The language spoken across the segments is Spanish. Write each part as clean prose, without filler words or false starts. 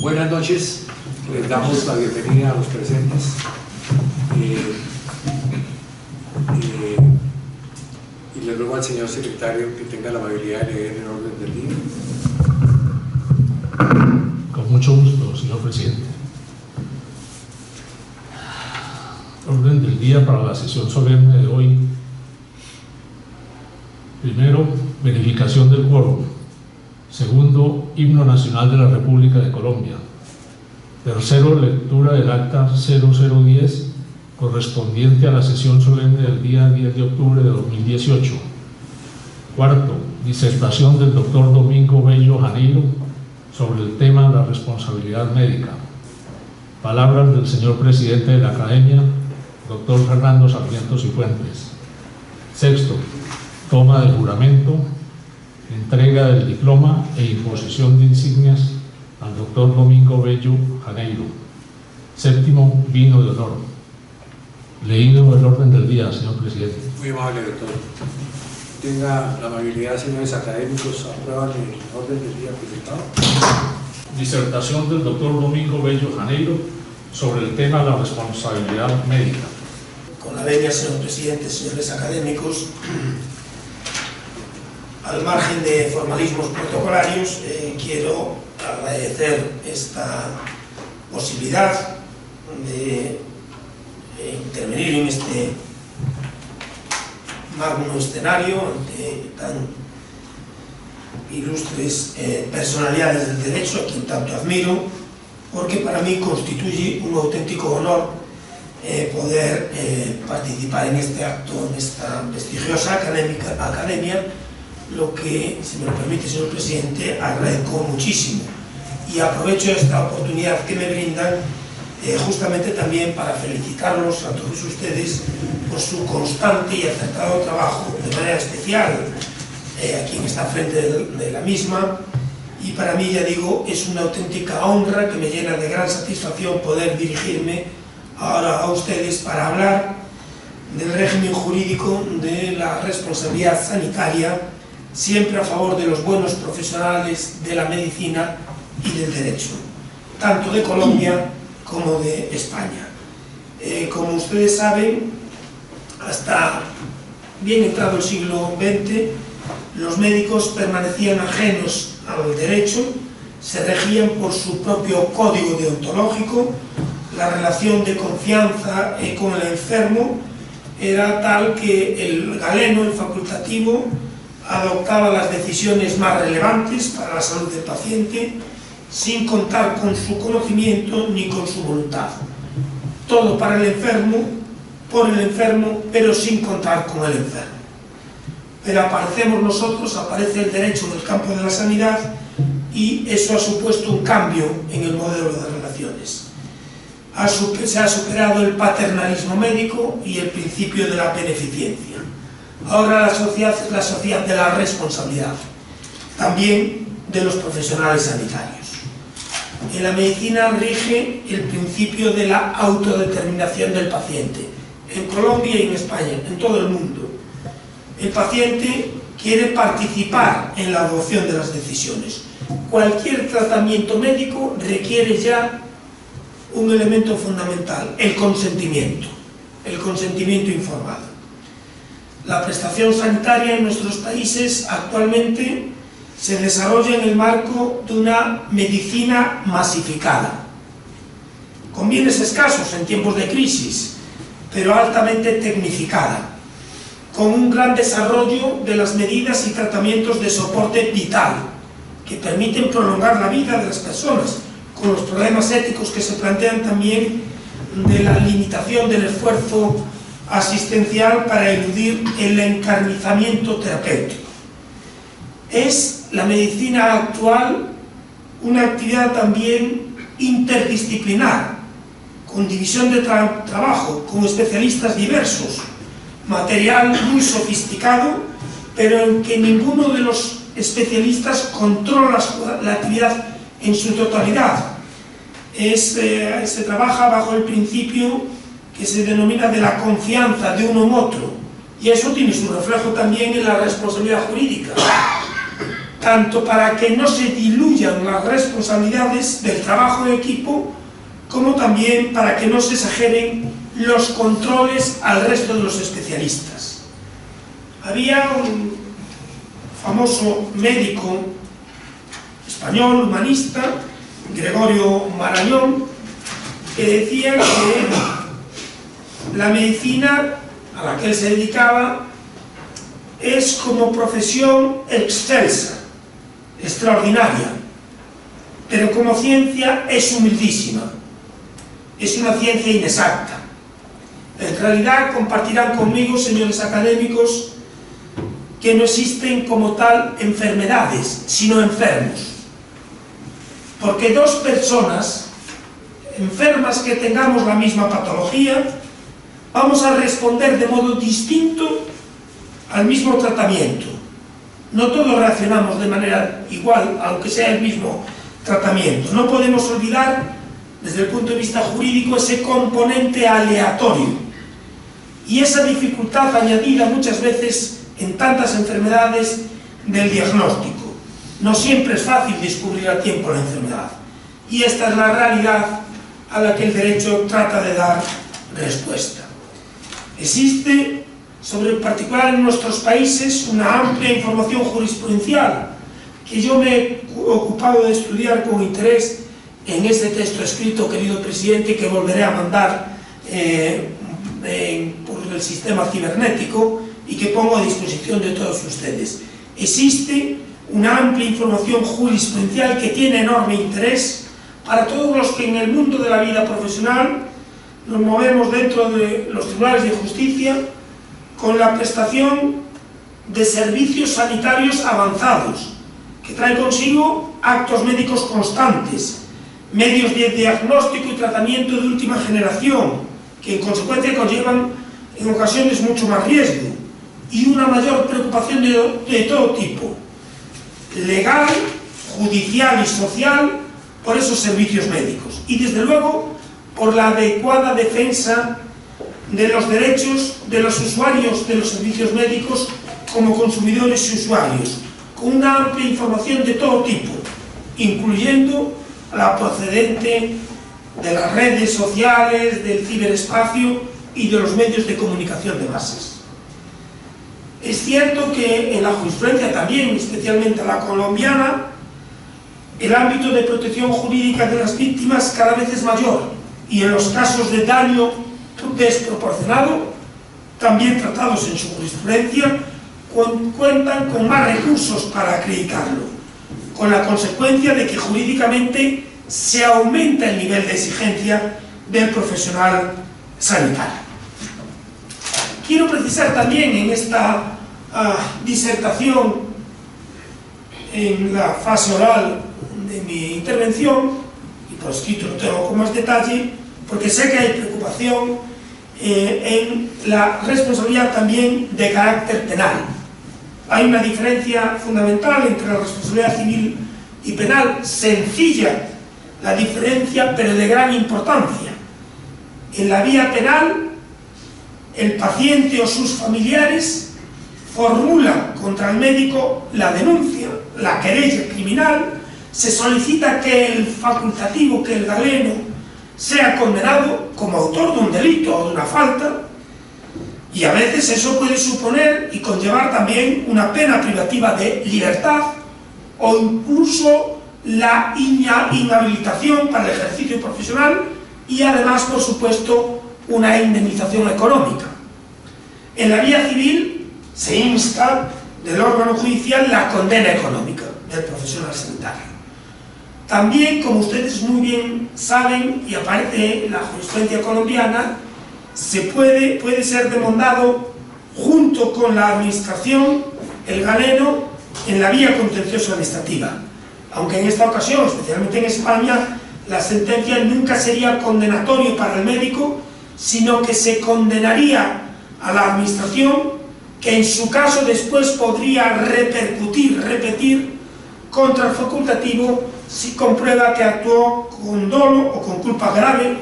Buenas noches, les damos la bienvenida a los presentes y le ruego al señor secretario que tenga la amabilidad de leer el orden del día. Con mucho gusto, señor presidente. Orden del día para la sesión solemne de hoy. Primero, verificación del quórum. Segundo, himno nacional de la República de Colombia. Tercero, lectura del acta 0010 correspondiente a la sesión solemne del día 10 de octubre de 2018. Cuarto, disertación del doctor Domingo Bello Janeiro sobre el tema de la responsabilidad médica. Palabras del señor presidente de la Academia, doctor Fernando Sarmiento Cifuentes. Sexto, toma del juramento, entrega del diploma e imposición de insignias al doctor Domingo Bello Janeiro. Séptimo, vino de honor. Leído el orden del día, señor presidente. Muy amable, doctor. Tenga la amabilidad, señores académicos, aprueban el orden del día presentado. Disertación del doctor Domingo Bello Janeiro sobre el tema de la responsabilidad médica. Con la venia, señor presidente, señores académicos, al margen de formalismos protocolarios, quiero agradecer esta posibilidad de intervenir en este magno escenario ante tan ilustres personalidades del derecho, a quien tanto admiro, porque para mí constituye un auténtico honor poder participar en este acto, en esta prestigiosa academia, lo que, si me lo permite, señor presidente, agradezco muchísimo. Y aprovecho esta oportunidad que me brindan justamente también para felicitarlos a todos ustedes por su constante y acertado trabajo, de manera especial a quien está frente de la misma. Y para mí, ya digo, es una auténtica honra que me llena de gran satisfacción poder dirigirme ahora a ustedes para hablar del régimen jurídico de la responsabilidad sanitaria, siempre a favor de los buenos profesionales de la medicina y del derecho, tanto de Colombia como de España. Como ustedes saben, hasta bien entrado el siglo XX, los médicos permanecían ajenos al derecho, se regían por su propio código deontológico. La relación de confianza con el enfermo era tal que el galeno, el facultativo, adoptaba las decisiones más relevantes para la salud del paciente sin contar con su conocimiento ni con su voluntad. Todo para el enfermo, por el enfermo, pero sin contar con el enfermo. Pero aparecemos nosotros, aparece el derecho en el campo de la sanidad y eso ha supuesto un cambio en el modelo de relaciones. Se ha superado el paternalismo médico y el principio de la beneficencia. Ahora la sociedad es la sociedad de la responsabilidad, también de los profesionales sanitarios. En la medicina rige el principio de la autodeterminación del paciente, en Colombia y en España, en todo el mundo. El paciente quiere participar en la adopción de las decisiones. Cualquier tratamiento médico requiere ya un elemento fundamental, el consentimiento informado. La prestación sanitaria en nuestros países actualmente se desarrolla en el marco de una medicina masificada, con bienes escasos en tiempos de crisis, pero altamente tecnificada, con un gran desarrollo de las medidas y tratamientos de soporte vital, que permiten prolongar la vida de las personas, con los problemas éticos que se plantean también de la limitación del esfuerzo asistencial para eludir el encarnizamiento terapéutico. Es la medicina actual una actividad también interdisciplinar, con división de trabajo, con especialistas diversos, material muy sofisticado, pero en que ninguno de los especialistas controla la actividad en su totalidad. Se trabaja bajo el principio que se denomina de la confianza de uno en otro, y eso tiene su reflejo también en la responsabilidad jurídica. tanto para que no se diluyan las responsabilidades del trabajo de equipo, como también para que no se exageren los controles al resto de los especialistas. Había un famoso médico español, humanista, Gregorio Marañón, que decía que la medicina a la que él se dedicaba es como profesión excelsa, extraordinaria, pero como ciencia es humildísima, es una ciencia inexacta. En realidad compartirán conmigo, señores académicos, que no existen como tal enfermedades, sino enfermos. Porque dos personas enfermas que tengamos la misma patología, vamos a responder de modo distinto al mismo tratamiento. No todos reaccionamos de manera igual, aunque sea el mismo tratamiento. No podemos olvidar, desde el punto de vista jurídico, ese componente aleatorio y esa dificultad añadida muchas veces en tantas enfermedades del diagnóstico. No siempre es fácil descubrir a tiempo la enfermedad, y esta es la realidad a la que el derecho trata de dar respuesta. Existe, en particular en nuestros países, una amplia información jurisprudencial que yo me he ocupado de estudiar con interés en este texto escrito, querido presidente, que volveré a mandar por el sistema cibernético y que pongo a disposición de todos ustedes. Existe una amplia información jurisprudencial que tiene enorme interés para todos los que en el mundo de la vida profesional nos movemos dentro de los tribunales de justicia con la prestación de servicios sanitarios avanzados, que trae consigo actos médicos constantes, medios de diagnóstico y tratamiento de última generación, que en consecuencia conllevan en ocasiones mucho más riesgo, y una mayor preocupación de todo tipo, legal, judicial y social, por esos servicios médicos, y desde luego por la adecuada defensa de los derechos de los usuarios de los servicios médicos como consumidores y usuarios, con una amplia información de todo tipo, incluyendo la procedente de las redes sociales, del ciberespacio y de los medios de comunicación de masas. Es cierto que en la jurisprudencia también, especialmente la colombiana, el ámbito de protección jurídica de las víctimas cada vez es mayor, y en los casos de daño desproporcionado, también tratados en su jurisprudencia, cuentan con más recursos para acreditarlo, con la consecuencia de que jurídicamente se aumenta el nivel de exigencia del profesional sanitario. Quiero precisar también en esta disertación, en la fase oral de mi intervención, y por escrito lo tengo con más detalle, porque sé que hay preocupación en la responsabilidad también de carácter penal. Hay una diferencia fundamental entre la responsabilidad civil y penal, sencilla la diferencia, pero de gran importancia. En la vía penal, el paciente o sus familiares formulan contra el médico la denuncia, la querella criminal, se solicita que el facultativo, que el galeno, sea condenado como autor de un delito o de una falta, y a veces eso puede suponer y conllevar también una pena privativa de libertad o incluso la inhabilitación para el ejercicio profesional y además, por supuesto, una indemnización económica. En la vía civil se insta del órgano judicial la condena económica del profesional sanitario. También, como ustedes muy bien saben, y aparece en la jurisprudencia colombiana, puede ser demandado junto con la administración el galeno en la vía contenciosa administrativa, aunque en esta ocasión, especialmente en España, la sentencia nunca sería condenatoria para el médico, sino que se condenaría a la administración, que en su caso después podría repetir contra el facultativo si comprueba que actuó con dolo o con culpa grave,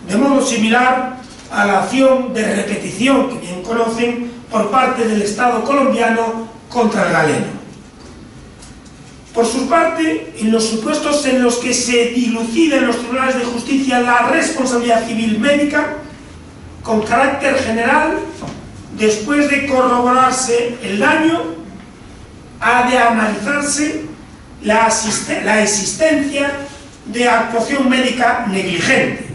de modo similar a la acción de repetición que bien conocen por parte del Estado colombiano contra el galeno. Por su parte, en los supuestos en los que se dilucida en los tribunales de justicia la responsabilidad civil médica, con carácter general, después de corroborarse el daño, ha de analizarse la existencia de actuación médica negligente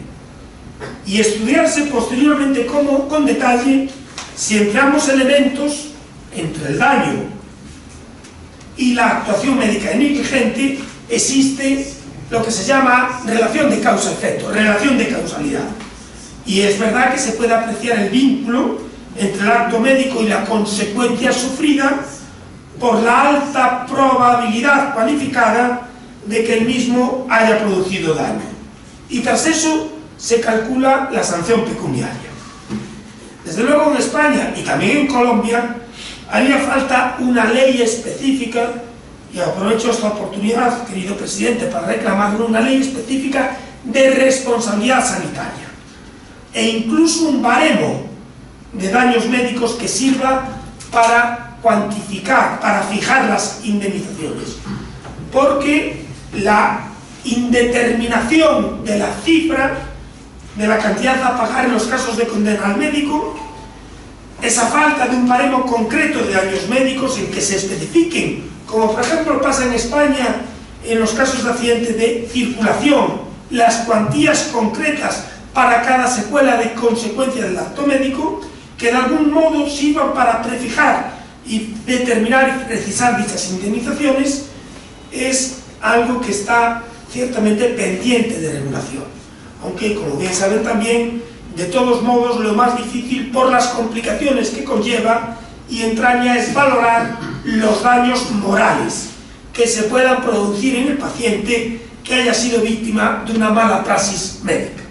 y estudiarse posteriormente con detalle si entre ambos elementos, entre el daño y la actuación médica negligente, existe lo que se llama relación de causa-efecto, relación de causalidad. Y es verdad que se puede apreciar el vínculo entre el acto médico y la consecuencia sufrida por la alta probabilidad cualificada de que el mismo haya producido daño. Y tras eso se calcula la sanción pecuniaria. Desde luego en España y también en Colombia haría falta una ley específica, y aprovecho esta oportunidad, querido presidente, para reclamarlo, una ley específica de responsabilidad sanitaria e incluso un baremo de daños médicos que sirva para cuantificar, para fijar las indemnizaciones, porque la indeterminación de la cifra de la cantidad a pagar en los casos de condena al médico, esa falta de un baremo concreto de daños médicos en que se especifiquen, como por ejemplo pasa en España en los casos de accidente de circulación, las cuantías concretas para cada secuela de consecuencia del acto médico, que de algún modo sirvan para prefijar y determinar y precisar dichas indemnizaciones, es algo que está ciertamente pendiente de regulación. Aunque, como bien saben también, de todos modos, lo más difícil por las complicaciones que conlleva y entraña es valorar los daños morales que se puedan producir en el paciente que haya sido víctima de una mala praxis médica.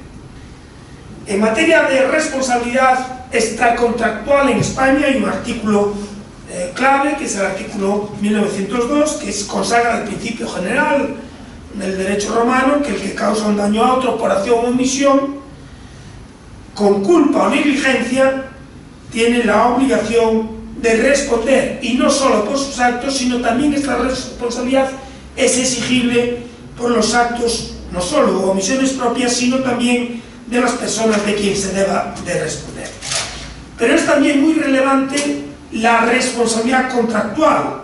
En materia de responsabilidad extracontractual en España hay un artículo clave, que es el artículo 1902, que consagra el principio general del derecho romano, que el que causa un daño a otro por acción o omisión, con culpa o negligencia, tiene la obligación de responder, y no solo por sus actos, sino también esta responsabilidad es exigible por los actos, no solo o omisiones propias, sino también de las personas de quien se deba de responder. Pero es también muy relevante la responsabilidad contractual,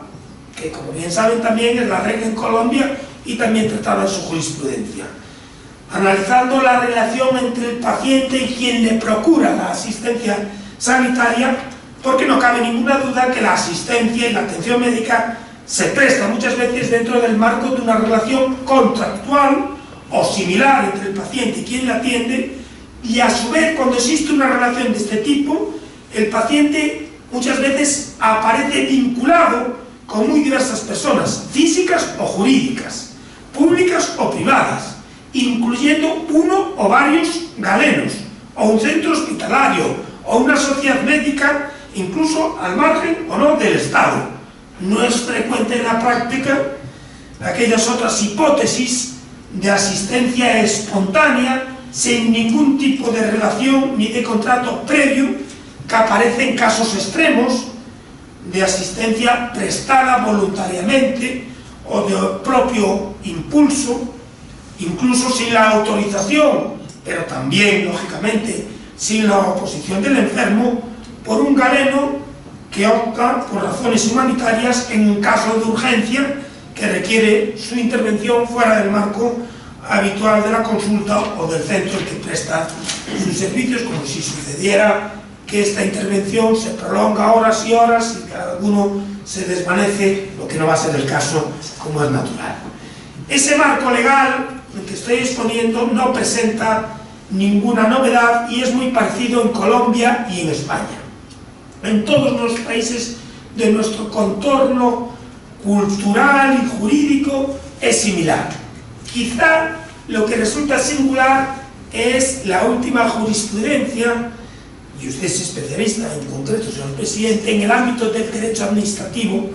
que como bien saben también es la regla en Colombia y también tratada en su jurisprudencia, analizando la relación entre el paciente y quien le procura la asistencia sanitaria, porque no cabe ninguna duda que la asistencia y la atención médica se presta muchas veces dentro del marco de una relación contractual o similar entre el paciente y quien le atiende, y a su vez, cuando existe una relación de este tipo, el paciente muchas veces aparece vinculado con muy diversas personas, físicas o jurídicas, públicas o privadas, incluyendo uno o varios galenos, o un centro hospitalario, o una sociedad médica, incluso al margen o no del Estado. No es frecuente en la práctica aquellas otras hipótesis de asistencia espontánea, sin ningún tipo de relación ni de contrato previo, que aparecen en casos extremos de asistencia prestada voluntariamente o de propio impulso, incluso sin la autorización, pero también, lógicamente, sin la oposición del enfermo, por un galeno que opta por razones humanitarias en un caso de urgencia que requiere su intervención fuera del marco habitual de la consulta o del centro que presta sus servicios, como si sucediera que esta intervención se prolonga horas y horas y cada uno se desvanece, lo que no va a ser el caso, como es natural. Ese marco legal que estoy exponiendo no presenta ninguna novedad y es muy parecido en Colombia y en España. En todos los países de nuestro contorno cultural y jurídico es similar. Quizá lo que resulta singular es la última jurisprudencia, y usted es especialista en concreto, señor presidente, en el ámbito del derecho administrativo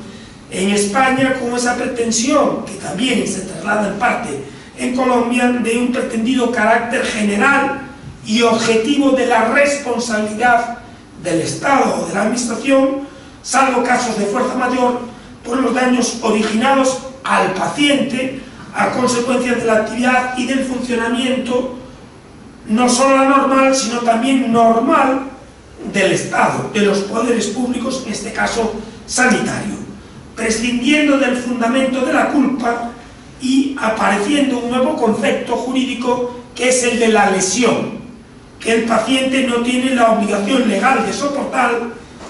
en España, con esa pretensión, que también se traslada en parte en Colombia, de un pretendido carácter general y objetivo de la responsabilidad del Estado o de la Administración, salvo casos de fuerza mayor, por los daños originados al paciente a consecuencia de la actividad y del funcionamiento no solo anormal, sino también normal del Estado, de los poderes públicos, en este caso sanitario, prescindiendo del fundamento de la culpa y apareciendo un nuevo concepto jurídico que es el de la lesión, que el paciente no tiene la obligación legal de soportar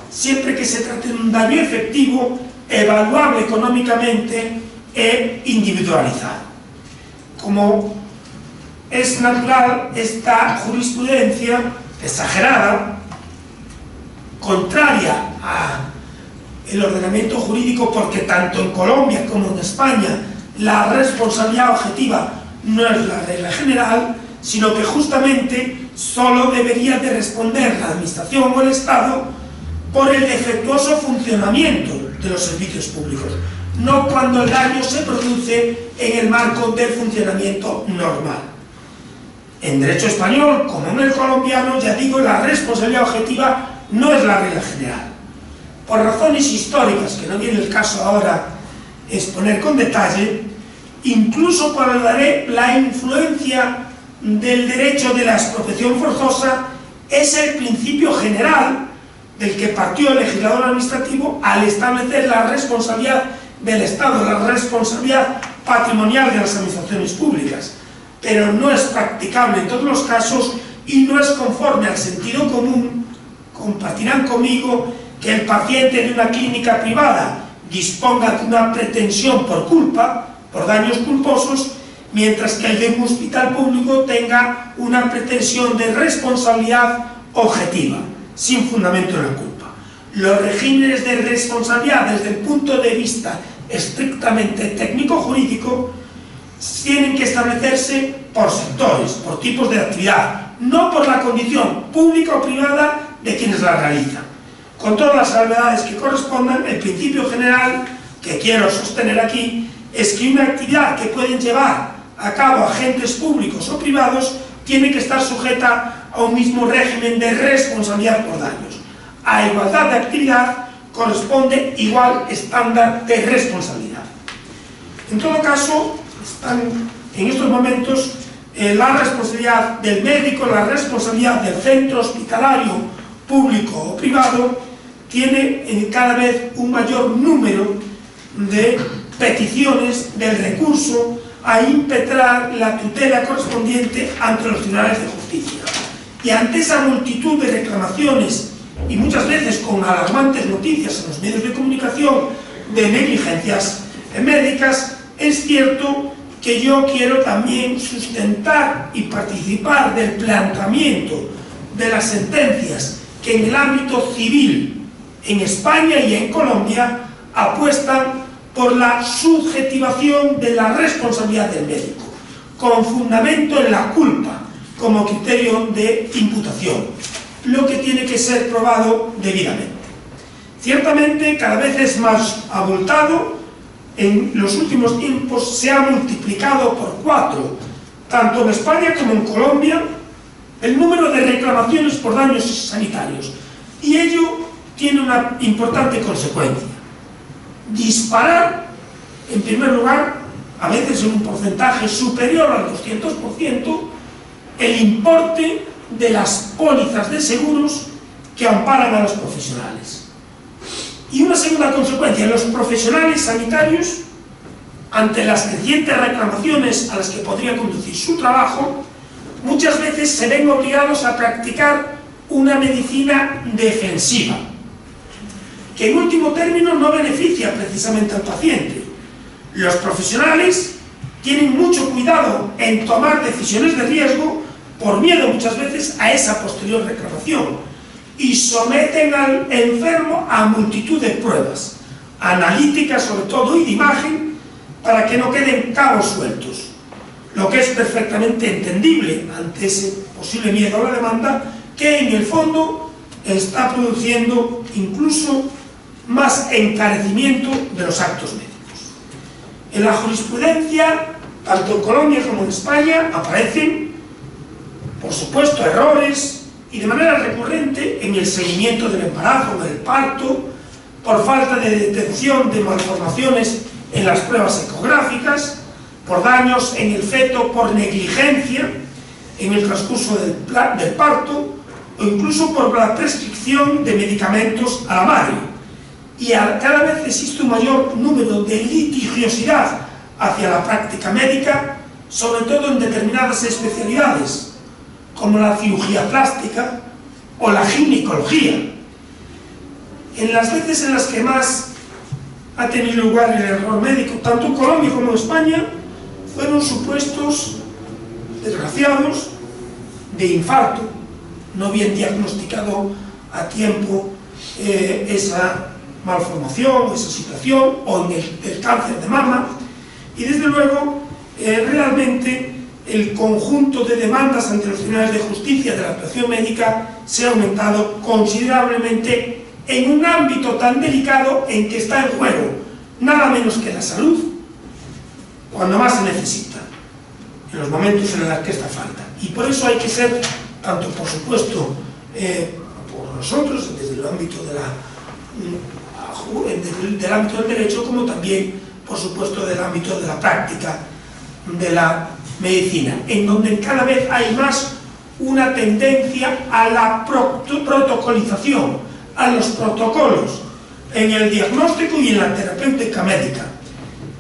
siempre que se trate de un daño efectivo, evaluable económicamente e individualizado. Como es natural, esta jurisprudencia exagerada, contraria al ordenamiento jurídico, porque tanto en Colombia como en España la responsabilidad objetiva no es la regla general, sino que justamente solo debería de responder la administración o el Estado por el defectuoso funcionamiento de los servicios públicos, no cuando el daño se produce en el marco del funcionamiento normal. En derecho español, como en el colombiano, ya digo, la responsabilidad objetiva no es la regla general. Por razones históricas, que no viene el caso ahora exponer con detalle, incluso por la influencia del derecho de la expropiación forzosa, es el principio general del que partió el legislador administrativo al establecer la responsabilidad del Estado, la responsabilidad patrimonial de las administraciones públicas, pero no es practicable en todos los casos y no es conforme al sentido común. Compartirán conmigo que el paciente de una clínica privada disponga de una pretensión por culpa, por daños culposos, mientras que el de un hospital público tenga una pretensión de responsabilidad objetiva, sin fundamento en la culpa. Los regímenes de responsabilidad desde el punto de vista estrictamente técnico-jurídico tienen que establecerse por sectores, por tipos de actividad, no por la condición pública o privada de quienes la realizan. Con todas las salvedades que correspondan, el principio general que quiero sostener aquí es que una actividad que pueden llevar a cabo agentes públicos o privados tiene que estar sujeta a un mismo régimen de responsabilidad por daños. A igualdad de actividad corresponde igual estándar de responsabilidad. En todo caso, están en estos momentos la responsabilidad del médico, la responsabilidad del centro hospitalario público o privado tiene cada vez un mayor número de peticiones del recurso a impetrar la tutela correspondiente ante los tribunales de justicia. Y ante esa multitud de reclamaciones, y muchas veces con alarmantes noticias en los medios de comunicación de negligencias médicas, es cierto que yo quiero también sustentar y participar del planteamiento de las sentencias que en el ámbito civil, en España y en Colombia, apuestan por la subjetivación de la responsabilidad del médico, con fundamento en la culpa como criterio de imputación, lo que tiene que ser probado debidamente. Ciertamente, cada vez es más abultado. En los últimos tiempos se ha multiplicado por 4, tanto en España como en Colombia, el número de reclamaciones por daños sanitarios. Y ello tiene una importante consecuencia: disparar, en primer lugar, a veces en un porcentaje superior al 200%, el importe de las pólizas de seguros que amparan a los profesionales. Y una segunda consecuencia: los profesionales sanitarios, ante las crecientes reclamaciones a las que podría conducir su trabajo, muchas veces se ven obligados a practicar una medicina defensiva, que en último término no beneficia precisamente al paciente. Los profesionales tienen mucho cuidado en tomar decisiones de riesgo por miedo muchas veces a esa posterior reclamación, y someten al enfermo a multitud de pruebas, analíticas sobre todo y de imagen, para que no queden cabos sueltos, lo que es perfectamente entendible ante ese posible miedo a la demanda, que en el fondo está produciendo incluso más encarecimiento de los actos médicos. En la jurisprudencia, tanto en Colombia como en España, aparecen, por supuesto, errores, y de manera recurrente, en el seguimiento del embarazo o del parto, por falta de detección de malformaciones en las pruebas ecográficas, por daños en el feto por negligencia en el transcurso del parto, o incluso por la prescripción de medicamentos a la madre. Y cada vez existe un mayor número de litigiosidad hacia la práctica médica, sobre todo en determinadas especialidades, como la cirugía plástica o la ginecología. En las veces en las que más ha tenido lugar el error médico, tanto en Colombia como en España, fueron supuestos desgraciados de infarto, no bien diagnosticado a tiempo esa malformación, esa situación, o en el cáncer de mama, y desde luego realmente el conjunto de demandas ante los tribunales de justicia de la actuación médica se ha aumentado considerablemente en un ámbito tan delicado en que está en juego nada menos que la salud, cuando más se necesita, en los momentos en los que esta falta. Y por eso hay que ser, tanto por supuesto por nosotros, desde el ámbito del ámbito del derecho, como también, por supuesto, del ámbito de la práctica de la medicina, en donde cada vez hay más una tendencia a la protocolización, a los protocolos en el diagnóstico y en la terapéutica médica.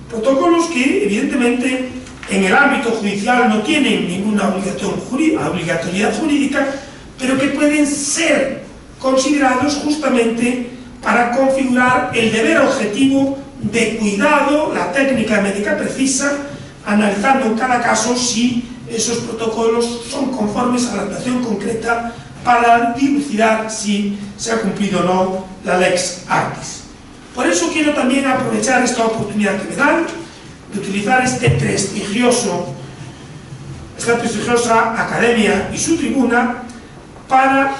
Protocolos que, evidentemente, en el ámbito judicial no tienen ninguna obligatoriedad jurídica, pero que pueden ser considerados justamente para configurar el deber objetivo de cuidado, la técnica médica precisa, analizando en cada caso si esos protocolos son conformes a la actuación concreta para dilucidar si se ha cumplido o no la lex artis. Por eso quiero también aprovechar esta oportunidad que me dan de utilizar esta prestigiosa academia y su tribuna para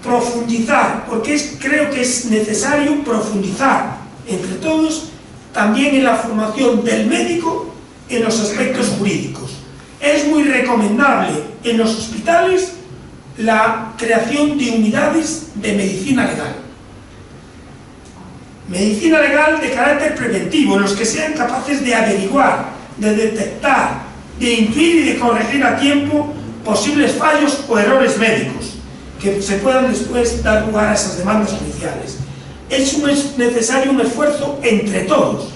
profundizar, porque creo que es necesario profundizar entre todos también en la formación del médico en los aspectos jurídicos. Es muy recomendable en los hospitales la creación de unidades de medicina legal. Medicina legal de carácter preventivo, en los que sean capaces de averiguar, de detectar, de intuir y de corregir a tiempo posibles fallos o errores médicos que se puedan después dar lugar a esas demandas judiciales. Es necesario un esfuerzo entre todos,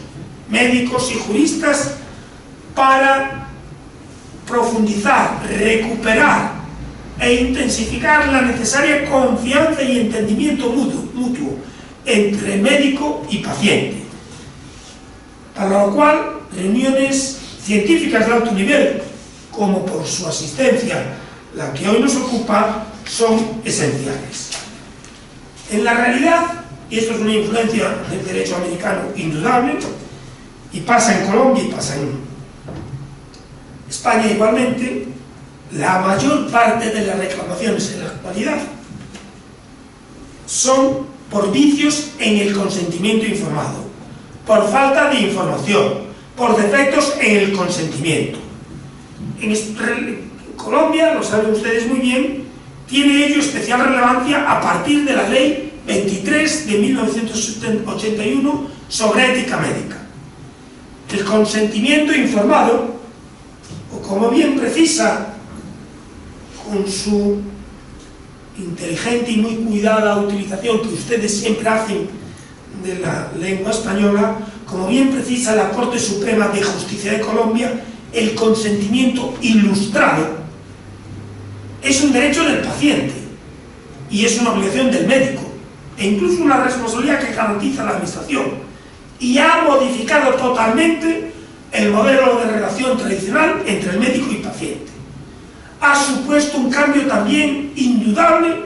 médicos y juristas, para profundizar, recuperar e intensificar la necesaria confianza y entendimiento mutuo entre médico y paciente, para lo cual reuniones científicas de alto nivel, como por su asistencia la que hoy nos ocupa, son esenciales. En la realidad, y esto es una influencia del derecho americano indudable, y pasa en Colombia y pasa en España igualmente, la mayor parte de las reclamaciones en la actualidad son por vicios en el consentimiento informado, por falta de información, por defectos en el consentimiento. En Colombia, lo saben ustedes muy bien, tiene ello especial relevancia a partir de la Ley 23 de 1981 sobre ética médica. El consentimiento informado, o como bien precisa con su inteligente y muy cuidada utilización que ustedes siempre hacen de la lengua española, como bien precisa la Corte Suprema de Justicia de Colombia, el consentimiento ilustrado es un derecho del paciente y es una obligación del médico, e incluso una responsabilidad que garantiza la administración, y ha modificado totalmente el modelo de relación tradicional entre el médico y paciente. Ha supuesto un cambio también indudable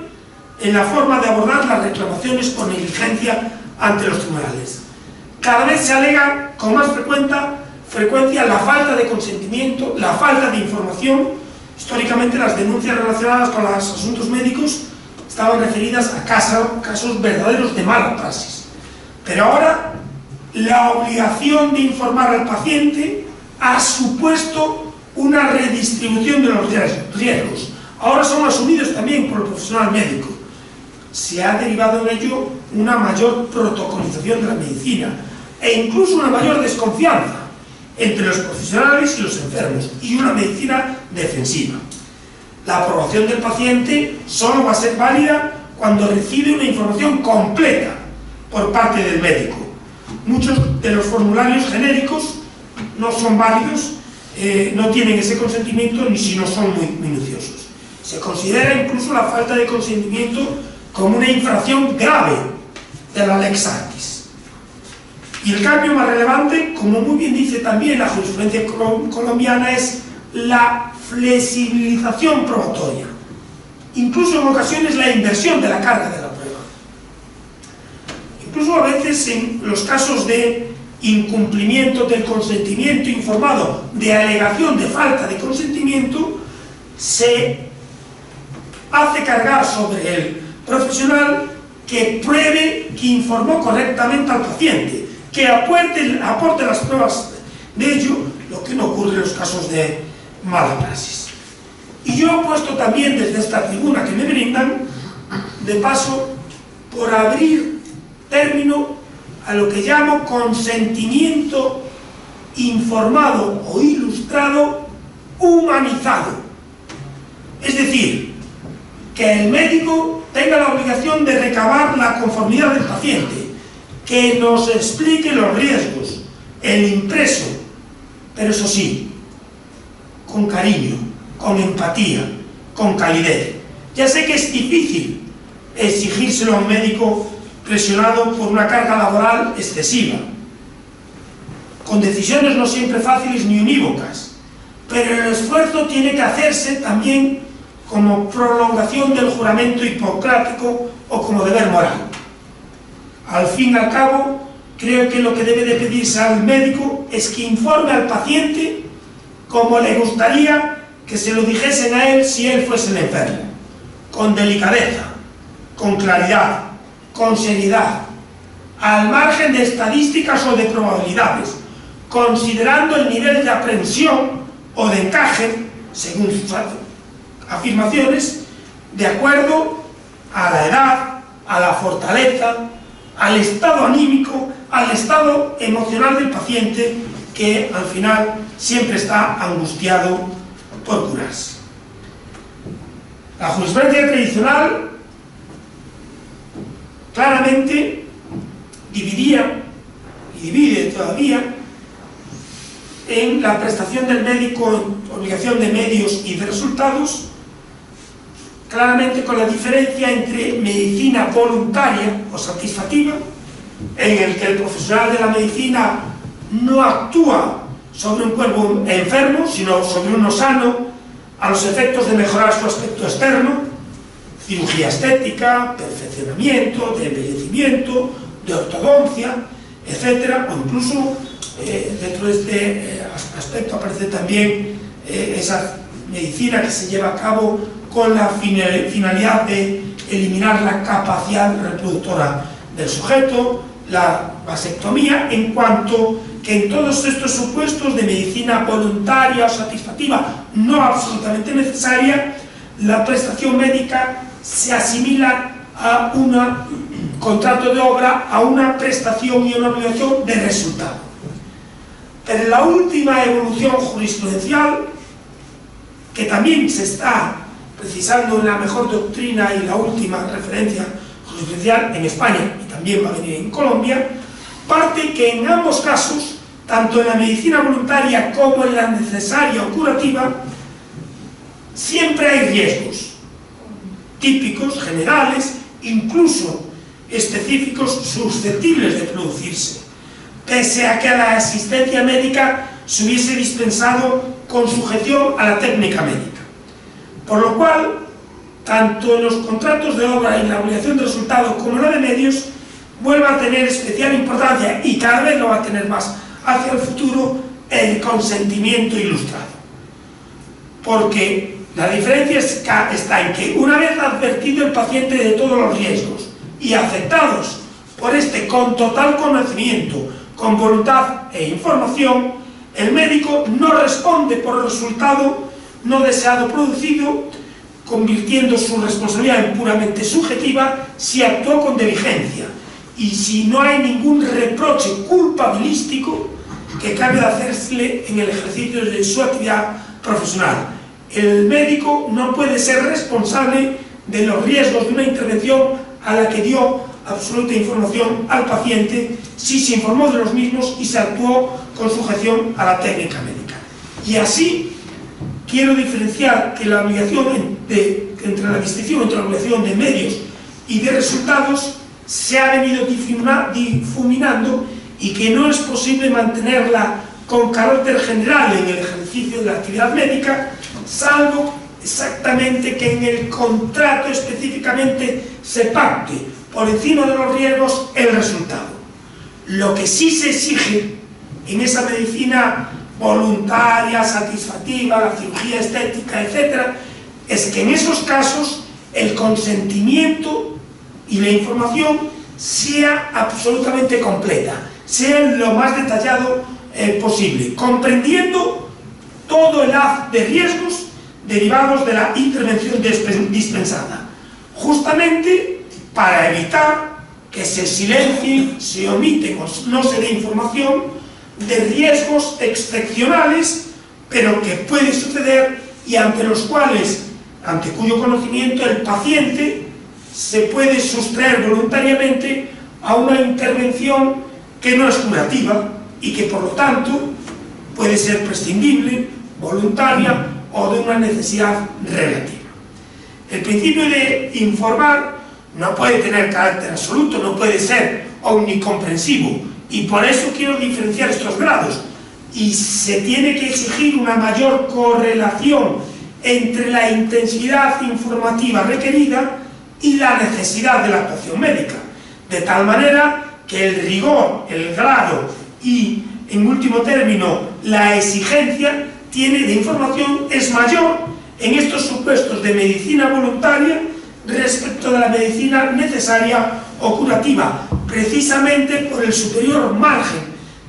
en la forma de abordar las reclamaciones por negligencia ante los tribunales. Cada vez se alega con más frecuencia la falta de consentimiento, la falta de información. Históricamente las denuncias relacionadas con los asuntos médicos estaban referidas a casos verdaderos de mala praxis. Pero ahora la obligación de informar al paciente ha supuesto una redistribución de los riesgos. Ahora son asumidos también por el profesional médico. se ha derivado en ello una mayor protocolización de la medicina e incluso una mayor desconfianza entre los profesionales y los enfermos, y una medicina defensiva. La aprobación del paciente solo va a ser válida cuando recibe una información completa por parte del médico. Muchos de los formularios genéricos no son válidos, no tienen ese consentimiento, ni si no son muy minuciosos. Se considera incluso la falta de consentimiento como una infracción grave de la lex artis. Y el cambio más relevante, como muy bien dice también la jurisprudencia colombiana, es la flexibilización probatoria, incluso en ocasiones la inversión de la carga de la prueba. Incluso a veces en los casos de incumplimiento del consentimiento informado, de alegación de falta de consentimiento, se hace cargar sobre el profesional que pruebe que informó correctamente al paciente, que aporte las pruebas de ello, lo que no ocurre en los casos de mala praxis. Y yo apuesto también desde esta tribuna que me brindan, de paso, por abrir término a lo que llamo consentimiento informado o ilustrado humanizado. Es decir, que el médico tenga la obligación de recabar la conformidad del paciente, que nos explique los riesgos, el impreso, pero eso sí, con cariño, con empatía, con calidez. Ya sé que es difícil exigírselo a un médico presionado por una carga laboral excesiva, con decisiones no siempre fáciles ni unívocas, pero el esfuerzo tiene que hacerse también como prolongación del juramento hipocrático o como deber moral. Al fin y al cabo, creo que lo que debe de pedirse al médico es que informe al paciente como le gustaría que se lo dijesen a él si él fuese el enfermo, con delicadeza, con claridad, con seriedad, al margen de estadísticas o de probabilidades, considerando el nivel de aprensión o de encaje, según sus afirmaciones, de acuerdo a la edad, a la fortaleza, al estado anímico, al estado emocional del paciente, que al final siempre está angustiado por curarse. La jurisprudencia tradicional claramente dividía, y divide todavía, en la prestación del médico en obligación de medios y de resultados, claramente con la diferencia entre medicina voluntaria o satisfactiva, en el que el profesional de la medicina no actúa sobre un cuerpo enfermo, sino sobre uno sano, a los efectos de mejorar su aspecto externo, cirugía estética, perfeccionamiento, de embellecimiento, de ortodoncia, etc. O incluso dentro de este aspecto aparece también esa medicina que se lleva a cabo con la finalidad de eliminar la capacidad reproductora del sujeto, la vasectomía, en cuanto que en todos estos supuestos de medicina voluntaria o satisfactiva no absolutamente necesaria, la prestación médica se asimila a un contrato de obra, a una prestación y una obligación de resultado. Pero en la última evolución jurisprudencial, que también se está precisando en la mejor doctrina y la última referencia jurisprudencial en España, y también va a venir en Colombia, parte que en ambos casos, tanto en la medicina voluntaria como en la necesaria o curativa, siempre hay riesgos típicos, generales, incluso específicos susceptibles de producirse, pese a que la asistencia médica se hubiese dispensado con sujeción a la técnica médica. Por lo cual, tanto en los contratos de obra y la obligación de resultado como en la de medios, vuelve a tener especial importancia, y cada vez lo va a tener más hacia el futuro, el consentimiento ilustrado. Porque la diferencia está en que, una vez advertido el paciente de todos los riesgos y aceptados por este con total conocimiento, con voluntad e información, el médico no responde por el resultado no deseado producido convirtiendo su responsabilidad en puramente subjetiva si actuó con diligencia y si no hay ningún reproche culpabilístico que cabe de hacerle en el ejercicio de su actividad profesional. El médico no puede ser responsable de los riesgos de una intervención a la que dio absoluta información al paciente si se informó de los mismos y se actuó con sujeción a la técnica médica. Y así quiero diferenciar que la obligación entre la distinción entre la obligación de medios y de resultados se ha venido difuminando y que no es posible mantenerla con carácter general en el ejercicio de la actividad médica, salvo exactamente que en el contrato específicamente se pacte por encima de los riesgos el resultado. Lo que sí se exige en esa medicina voluntaria, satisfactiva, la cirugía estética, etc., es que en esos casos el consentimiento y la información sea absolutamente completa, sea lo más detallado posible, comprendiendo todo el haz de riesgos derivados de la intervención dispensada, justamente para evitar que se silencien, se omiten o no se dé información de riesgos excepcionales, pero que puede suceder y ante los cuales, ante cuyo conocimiento el paciente se puede sustraer voluntariamente a una intervención que no es curativa y que por lo tanto puede ser prescindible, voluntaria o de una necesidad relativa. El principio de informar no puede tener carácter absoluto, no puede ser omnicomprensivo, y por eso quiero diferenciar estos grados, y se tiene que exigir una mayor correlación entre la intensidad informativa requerida y la necesidad de la actuación médica, de tal manera que el rigor, el grado y, en último término, la exigencia de información es mayor en estos supuestos de medicina voluntaria respecto de la medicina necesaria o curativa, precisamente por el superior margen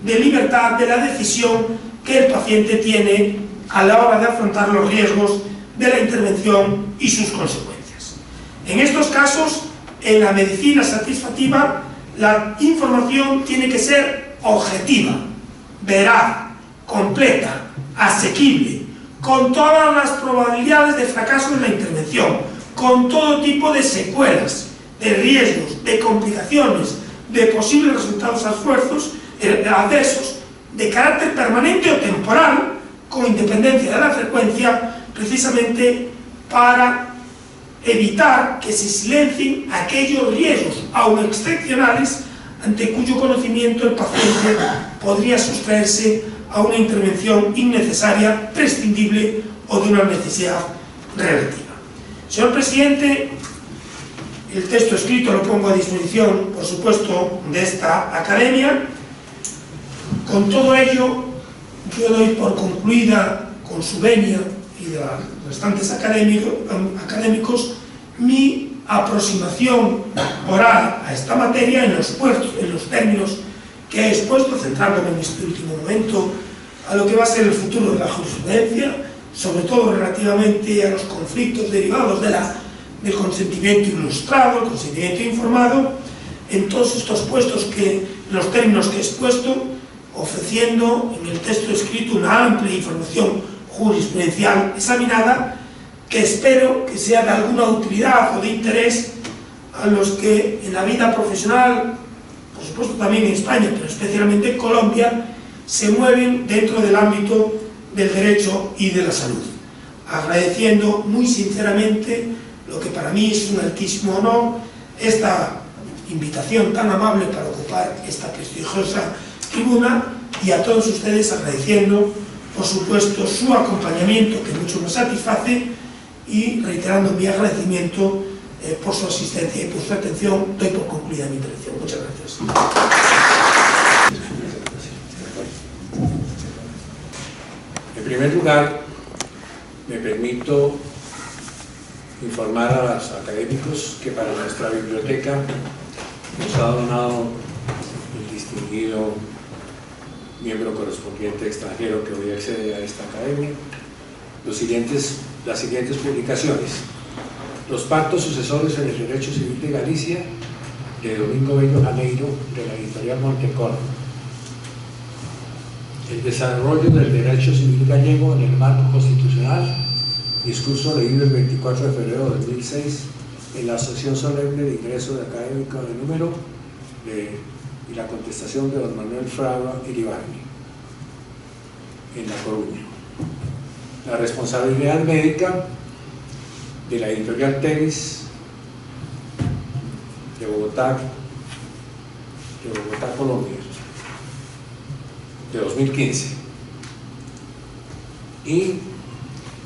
de libertad de la decisión que el paciente tiene a la hora de afrontar los riesgos de la intervención y sus consecuencias. En estos casos, en la medicina satisfactiva, la información tiene que ser objetiva, veraz, completa, asequible, con todas las probabilidades de fracaso de la intervención, con todo tipo de secuelas, de riesgos, de complicaciones, de posibles resultados adversos, de carácter permanente o temporal, con independencia de la frecuencia, precisamente para evitar que se silencien aquellos riesgos, aun excepcionales, ante cuyo conocimiento el paciente podría sustraerse a una intervención innecesaria, prescindible o de una necesidad relativa. Señor presidente, el texto escrito lo pongo a disposición, por supuesto, de esta academia. Con todo ello, yo doy por concluida, con su venia y de los restantes académicos, mi aproximación oral a esta materia en los términos que he expuesto, centrándome en este último momento a lo que va a ser el futuro de la jurisprudencia, sobre todo relativamente a los conflictos derivados del consentimiento ilustrado, el consentimiento informado, en todos estos los términos que he expuesto, ofreciendo en el texto escrito una amplia información jurisprudencial examinada, que espero que sea de alguna utilidad o de interés a los que en la vida profesional, por supuesto también en España, pero especialmente en Colombia, se mueven dentro del ámbito del derecho y de la salud. Agradeciendo muy sinceramente lo que para mí es un altísimo honor, esta invitación tan amable para ocupar esta prestigiosa tribuna, y a todos ustedes agradeciendo, por supuesto, su acompañamiento, que mucho me satisface, y reiterando mi agradecimiento por su asistencia y por su atención. Doy por concluida mi intervención. Muchas gracias. En primer lugar, me permito informar a los académicos que para nuestra biblioteca nos ha donado el distinguido miembro correspondiente extranjero que hoy accede a esta academia las siguientes publicaciones: los pactos sucesores en el derecho civil de Galicia, de Domingo Bello Janeiro, de la editorial Montecorvo. El desarrollo del derecho civil gallego en el marco constitucional, discurso leído el 24 de febrero de 2006 en la sesión solemne de ingreso de académico de número y la contestación de don Manuel Fraga Iribarne en La Coruña. La responsabilidad médica de la editorial Tevis de Bogotá, Colombia, de 2015, y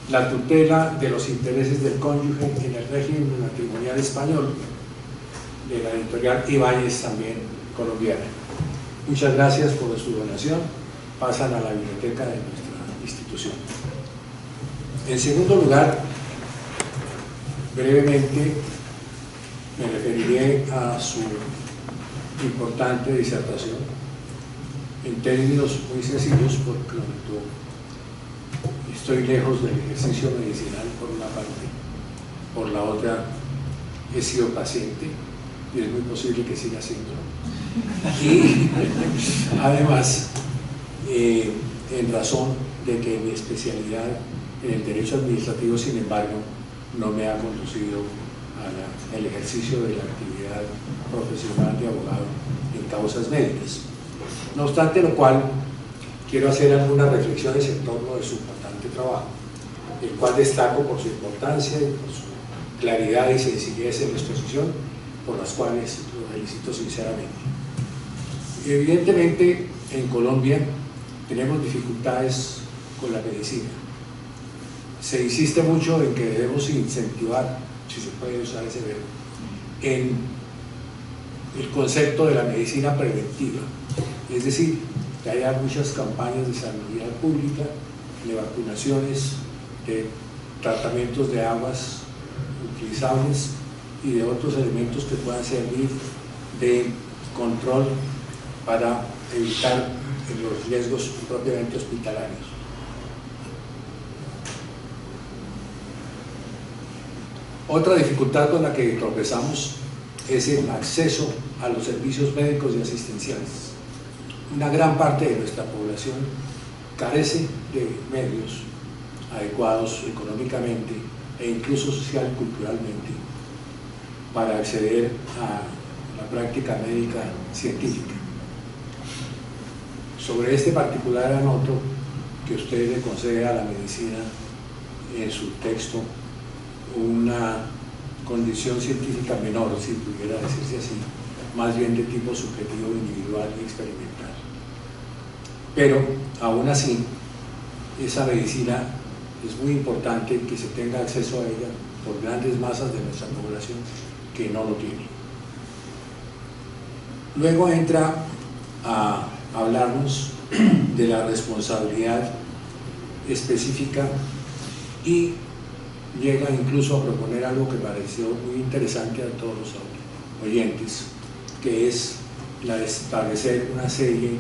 la tutela de los intereses del cónyuge en el régimen matrimonial español, de la editorial Ibáñez, también colombiana. Muchas gracias por su donación, pasan a la biblioteca de nuestra institución. En segundo lugar, brevemente me referiré a su importante disertación en términos muy sencillos, porque estoy lejos del ejercicio medicinal por una parte, por la otra he sido paciente y es muy posible que siga siendo, y además en razón de que mi especialidad en el derecho administrativo, sin embargo, no me ha conducido al ejercicio de la actividad profesional de abogado en causas médicas. No obstante lo cual, quiero hacer algunas reflexiones en torno de su importante trabajo, el cual destaco por su importancia y por su claridad y sencillez en la exposición, por las cuales lo felicito sinceramente. Evidentemente, en Colombia tenemos dificultades con la medicina. Se insiste mucho en que debemos incentivar, si se puede usar ese verbo, en el concepto de la medicina preventiva, es decir, que haya muchas campañas de sanidad pública, de vacunaciones, de tratamientos de aguas utilizables y de otros elementos que puedan servir de control para evitar los riesgos propiamente hospitalarios. Otra dificultad con la que tropezamos es el acceso a los servicios médicos y asistenciales. Una gran parte de nuestra población carece de medios adecuados económicamente e incluso social y culturalmente para acceder a la práctica médica científica. Sobre este particular anoto que usted le concede a la medicina en su texto una condición científica menor, si pudiera decirse así, más bien de tipo subjetivo, individual y experimental. Pero aún así, esa medicina es muy importante que se tenga acceso a ella por grandes masas de nuestra población que no lo tienen. Luego entra a hablarnos de la responsabilidad específica y llega incluso a proponer algo que pareció muy interesante a todos los oyentes, que es la de establecer una serie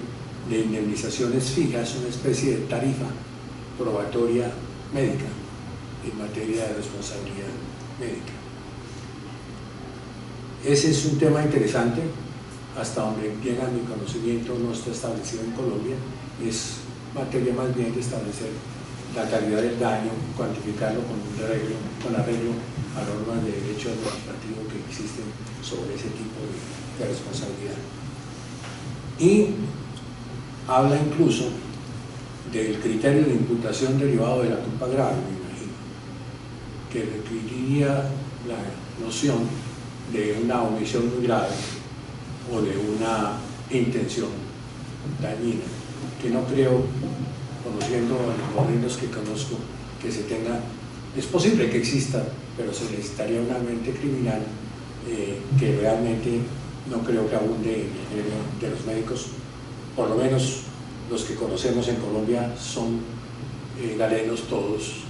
de indemnizaciones fijas, una especie de tarifa probatoria médica en materia de responsabilidad médica. Ese es un tema interesante, hasta donde llega mi conocimiento no está establecido en Colombia, es materia más bien de establecer la calidad del daño, cuantificarlo con arreglo a normas de derecho administrativo que existen sobre ese tipo de responsabilidad. Y habla incluso del criterio de imputación derivado de la culpa grave, me imagino, que requeriría la noción de una omisión muy grave o de una intención dañina, que no creo, conociendo a los modelos que conozco, que se tenga. Es posible que exista, pero se necesitaría una mente criminal que realmente no creo que abunde en el gremio de los médicos. Por lo menos los que conocemos en Colombia son galenos todos,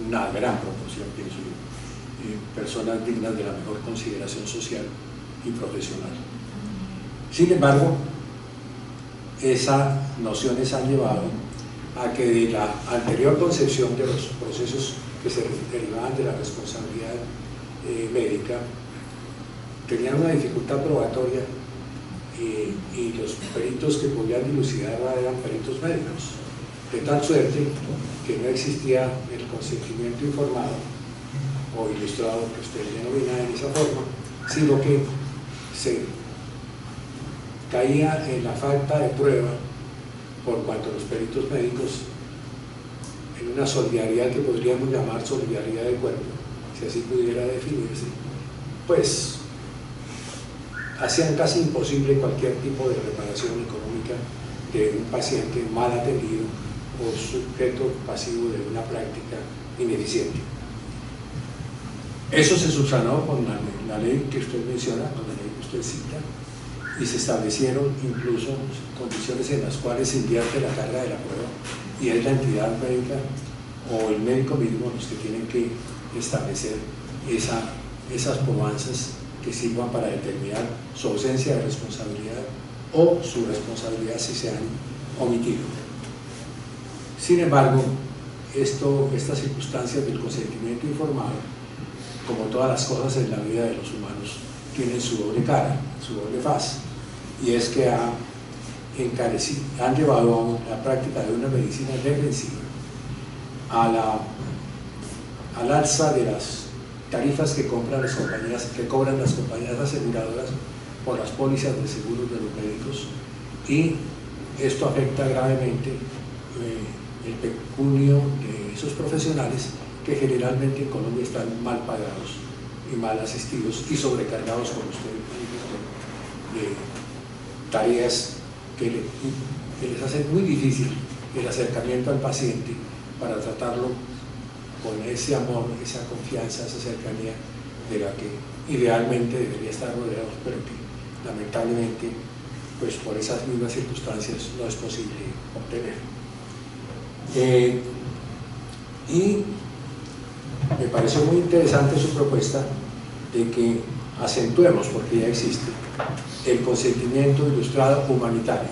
una gran proporción, pienso yo, personas dignas de la mejor consideración social y profesional. Sin embargo, esas nociones han llevado a que de la anterior concepción de los procesos que se derivaban de la responsabilidad médica tenían una dificultad probatoria y los peritos que podían dilucidarla eran peritos médicos, de tal suerte que no existía el consentimiento informado o ilustrado, que usted denomina en esa forma, sino que se caía en la falta de prueba por cuanto los peritos médicos, en una solidaridad que podríamos llamar solidaridad de cuerpo, si así pudiera definirse, pues hacían casi imposible cualquier tipo de reparación económica de un paciente mal atendido o sujeto pasivo de una práctica ineficiente. Eso se subsanó con la ley que usted menciona, con la ley que usted cita, y se establecieron incluso condiciones en las cuales se invierte la carga de la prueba y es la entidad médica o el médico mismo los que tienen que establecer esas probanzas que sirvan para determinar su ausencia de responsabilidad o su responsabilidad si se han omitido. Sin embargo, estas circunstancias del consentimiento informado, como todas las cosas en la vida de los humanos, tienen su doble cara, su doble faz, y es que han llevado a la práctica de una medicina defensiva al alza de las tarifas que cobran las compañías aseguradoras por las pólizas de seguros de los médicos, y esto afecta gravemente el pecunio de esos profesionales que generalmente en Colombia están mal pagados y mal asistidos y sobrecargados, como usted manifestó, de tareas que les hacen muy difícil el acercamiento al paciente para tratarlo con ese amor, esa confianza, esa cercanía de la que idealmente debería estar rodeados, pero que lamentablemente, pues por esas mismas circunstancias no es posible obtener. Y me pareció muy interesante su propuesta de que acentuemos, porque ya existe, el consentimiento ilustrado humanitario.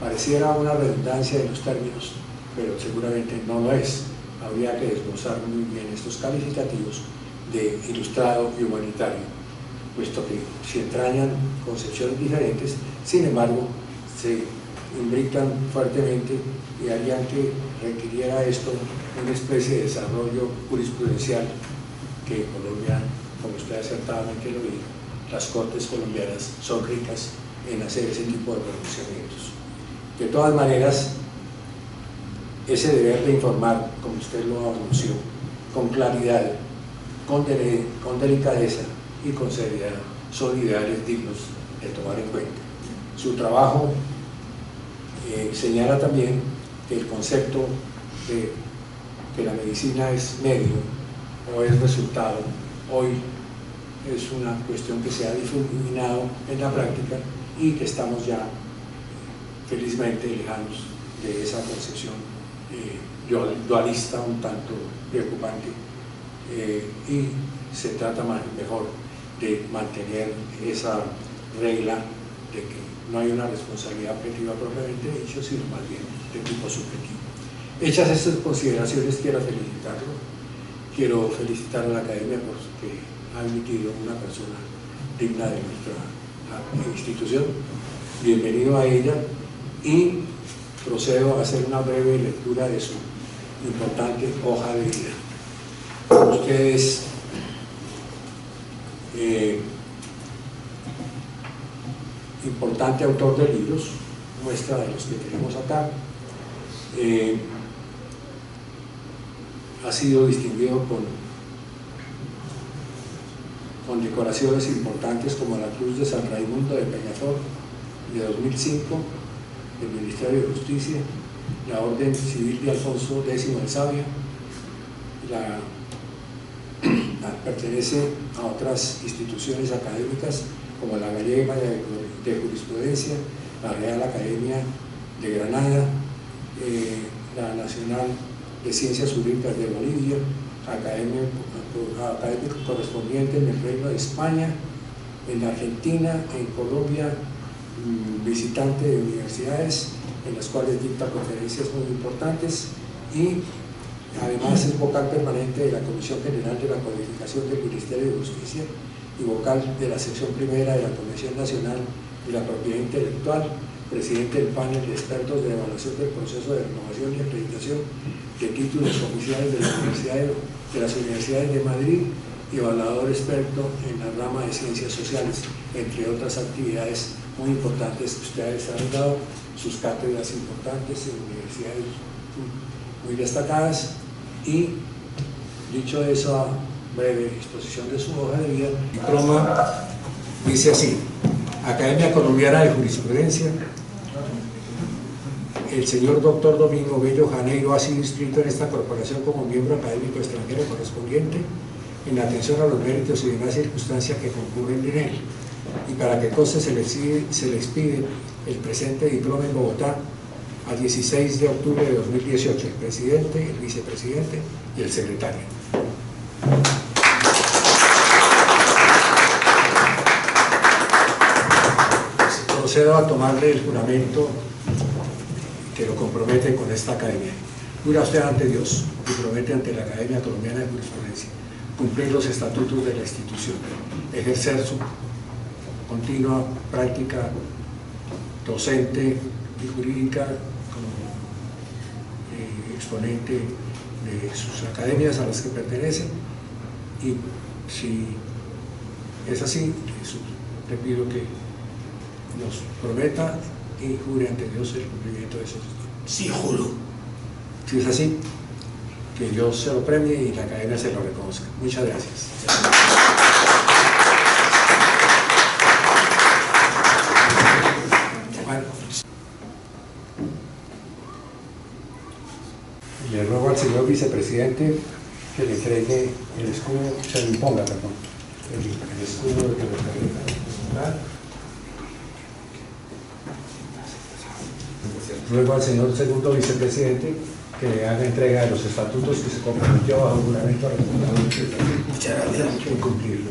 Pareciera una redundancia en los términos, pero seguramente no lo es. Habría que desglosar muy bien estos calificativos de ilustrado y humanitario, puesto que se entrañan concepciones diferentes, sin embargo, se imbrican fuertemente y harían que requiriera esto una especie de desarrollo jurisprudencial que en Colombia, como usted acertadamente lo dijo, las cortes colombianas son ricas en hacer ese tipo de pronunciamientos. De todas maneras, ese deber de informar, como usted lo anunció, con claridad, con delicadeza y con seriedad, son ideales dignos de tomar en cuenta. Su trabajo señala también que el concepto de que la medicina es medio o es resultado, hoy es una cuestión que se ha difuminado en la práctica y que estamos ya felizmente lejanos de esa concepción dualista un tanto preocupante, y se trata mejor de mantener esa regla de que no hay una responsabilidad objetiva propiamente dicho, sino más bien de tipo subjetivo. Hechas estas consideraciones, quiero felicitar a la Academia porque ha emitido una persona digna de nuestra institución. Bienvenido a ella, y procedo a hacer una breve lectura de su importante hoja de vida. Usted es importante autor de libros, muestra de los que tenemos acá. Ha sido distinguido con decoraciones importantes como la Cruz de San Raimundo de Peñaflor de 2005, el Ministerio de Justicia, la Orden Civil de Alfonso X de Sabia, pertenece a otras instituciones académicas como la Gallega de Jurisprudencia, la Real Academia de Granada, la Nacional de Ciencias Jurídicas de Bolivia, académico correspondiente en el Reino de España, en Argentina, en Colombia, visitante de universidades en las cuales dicta conferencias muy importantes y además es vocal permanente de la Comisión General de la Codificación del Ministerio de Justicia y vocal de la sección primera de la Convención Nacional de la Propiedad Intelectual, presidente del panel de expertos de evaluación del proceso de renovación y acreditación de títulos oficiales de las universidades de Madrid y evaluador experto en la rama de ciencias sociales, entre otras actividades muy importantes que ustedes han dado, sus cátedras importantes en universidades muy destacadas. Y dicho esa breve exposición de su hoja de vida, el diploma dice así: Academia Colombiana de Jurisprudencia. El señor doctor Domingo Bello Janeiro ha sido inscrito en esta corporación como miembro académico extranjero correspondiente en atención a los méritos y demás circunstancias que concurren en él, y para que conste se le expide el presente diploma en Bogotá a 16 de octubre de 2018, el presidente, el vicepresidente y el secretario. Procedo a tomarle el juramento que lo compromete con esta academia. Jura usted ante Dios y promete ante la Academia Colombiana de Jurisprudencia cumplir los estatutos de la institución, ejercer su continua práctica docente y jurídica como exponente de sus academias a las que pertenece, y si es así, le pido que nos prometa y jure ante Dios el cumplimiento de esos estudios. Sí, juro. Si es así, que Dios se lo premie y la academia se lo reconozca. Muchas gracias. Bueno, le ruego al señor vicepresidente que le entregue el escudo, se le imponga, perdón, el escudo que lo carga. Luego al señor segundo vicepresidente que le haga entrega de los estatutos que se comprometió bajo juramento a Muchas gracias. cumplirlo.